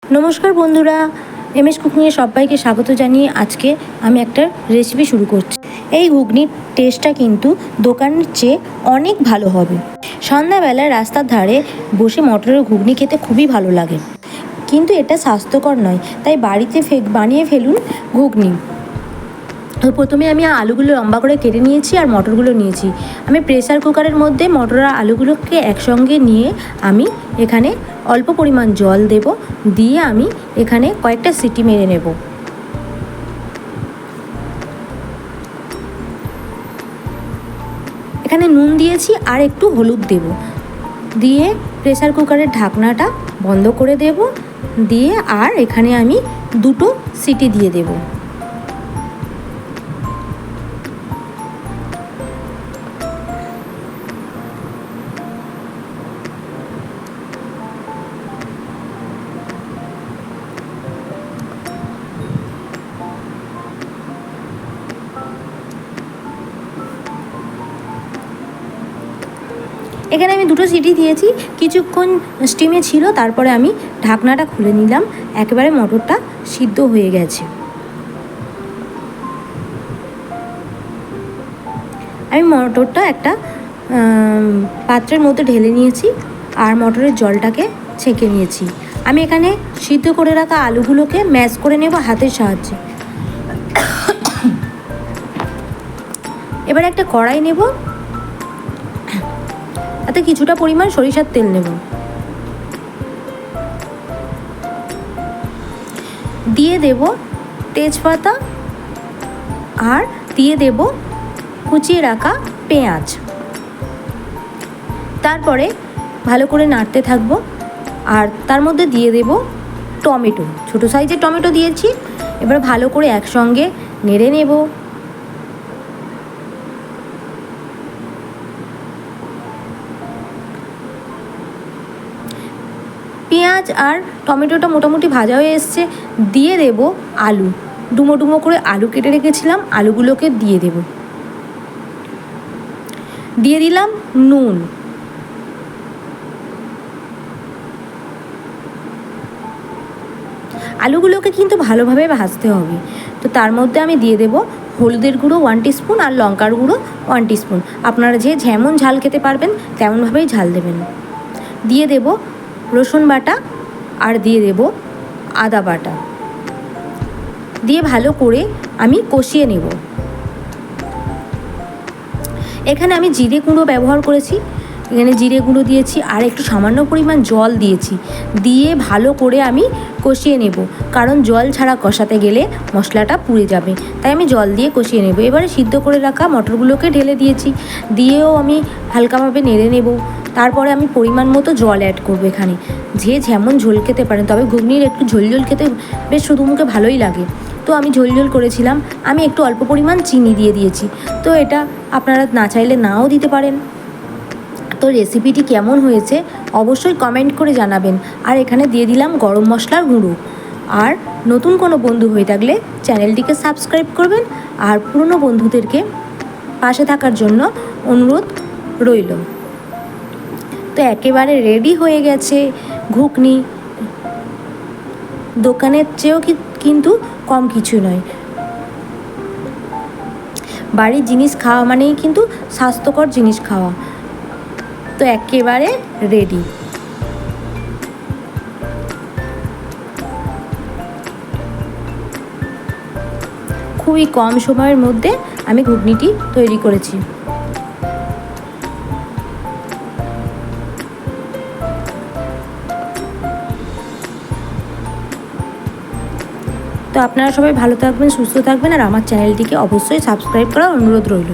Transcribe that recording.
নমস্কার বন্ধুরা, এমএস কুকিংয়ে সবাইকে স্বাগত জানিয়ে আজকে আমি একটা রেসিপি শুরু করছি। এই ঘুগনির টেস্টটা কিন্তু দোকানের চেয়ে অনেক ভালো হবে। সন্ধ্যাবেলায় রাস্তার ধারে বসে মটরের ঘুগনি খেতে খুবই ভালো লাগে, কিন্তু এটা স্বাস্থ্যকর নয়, তাই বাড়িতে বানিয়ে ফেলুন ঘুগনি। তো প্রথমে আমি আলুগুলো লম্বা করে কেটে নিয়েছি আর মটরগুলো নিয়েছি। আমি প্রেসার কুকারের মধ্যে মটর আর আলুগুলোকে একসঙ্গে নিয়ে আমি এখানে অল্প পরিমাণ জল দেব, দিয়ে আমি এখানে কয়েকটা সিটি মেরে নেব। এখানে নুন দিয়েছি আর একটু হলুদ দেব, দিয়ে প্রেসার কুকারের ঢাকনাটা বন্ধ করে দেব, দিয়ে আর এখানে আমি 2টো সিটি দিয়ে দেব। এখানে আমি 2টো সিটি দিয়েছি, কিছুক্ষণ স্টিমে ছিল, তারপরে আমি ঢাকনাটা খুলে নিলাম। একেবারে মটরটা সিদ্ধ হয়ে গেছে। আমি মটরটা একটা পাত্রের মধ্যে ঢেলে নিয়েছি আর মটরের জলটাকে ছেঁকে নিয়েছি। আমি এখানে সিদ্ধ করে রাখা আলুগুলোকে ম্যাশ করে নেব হাতের সাহায্যে। এবার একটা কড়াই নেব, তাতে কিছুটা পরিমাণ সরিষার তেল নেব, দিয়ে দেব তেজপাতা আর দিয়ে দেব কুচিয়ে রাখা পেঁয়াজ। তারপরে ভালো করে নাড়তে থাকবো আর তার মধ্যে দিয়ে দেব টমেটো, ছোটো সাইজের টমেটো দিয়েছি। এবার ভালো করে একসঙ্গে নেড়ে নেব। পেঁয়াজ আর টমেটোটা মোটামুটি ভাজা হয়ে এসছে, দিয়ে দেব আলু। ডুমো ডুমো করে আলু কেটে রেখেছিলাম, আলুগুলোকে দিয়ে দেব। দিয়ে দিলাম নুন, আলুগুলোকে কিন্তু ভালোভাবে ভাজতে হবে। তো তার মধ্যে আমি দিয়ে দেব হলুদের গুঁড়ো 1 টিস্পুন আর লঙ্কার গুঁড়ো 1 টিস্পুন। আপনারা যেমন ঝাল খেতে পারবেন তেমনভাবেই ঝাল দেবেন। দিয়ে দেব রসুন বাটা আর দিয়ে দেব আদা বাটা, দিয়ে ভালো করে আমি কষিয়ে নেব। এখানে আমি জিরে গুঁড়ো ব্যবহার করেছি, এখানে জিরে গুঁড়ো দিয়েছি আর একটু সামান্য পরিমাণ জল দিয়েছি, দিয়ে ভালো করে আমি কষিয়ে নেব, কারণ জল ছাড়া কষাতে গেলে মশলাটা পুড়ে যাবে, তাই আমি জল দিয়ে কষিয়ে নেব। এবারে সিদ্ধ করে রাখা মটরগুলোকে ঢেলে দিয়েছি, দিয়েও আমি হালকাভাবে নেড়ে নেব। তারপরে আমি পরিমাণ মতো জল অ্যাড করবো। এখানে যেমন ঝোল খেতে পারেন, তবে ঘুগনির একটু ঝোল ঝোল খেতে বেশ শুধু মুখে ভালোই লাগে, তো আমি ঝোল ঝোল করেছিলাম। আমি একটু অল্প পরিমাণ চিনি দিয়ে দিয়েছি, তো এটা আপনারা না চাইলে নাও দিতে পারেন। তো রেসিপিটি কেমন হয়েছে অবশ্যই কমেন্ট করে জানাবেন। আর এখানে দিয়ে দিলাম গরম মশলার গুঁড়ো। আর নতুন কোনো বন্ধু হয়ে থাকলে চ্যানেলটিকে সাবস্ক্রাইব করবেন, আর পুরনো বন্ধুদেরকে পাশে থাকার জন্য অনুরোধ রইল। তো একেবারে রেডি হয়ে গেছে ঘুগনি। দোকানের চেয়েও কিন্তু কম কিছু নয়। বাড়ির জিনিস খাওয়া মানেই কিন্তু স্বাস্থ্যকর জিনিস খাওয়া। তো একেবারে রেডি। খুবই কম সময়ের মধ্যে আমি ঘুগনিটি তৈরি করেছি। তো আপনারা সবাই ভালো থাকবেন, সুস্থ থাকবেন, আর আমার চ্যানেলটিকে অবশ্যই সাবস্ক্রাইব করার অনুরোধ রইল।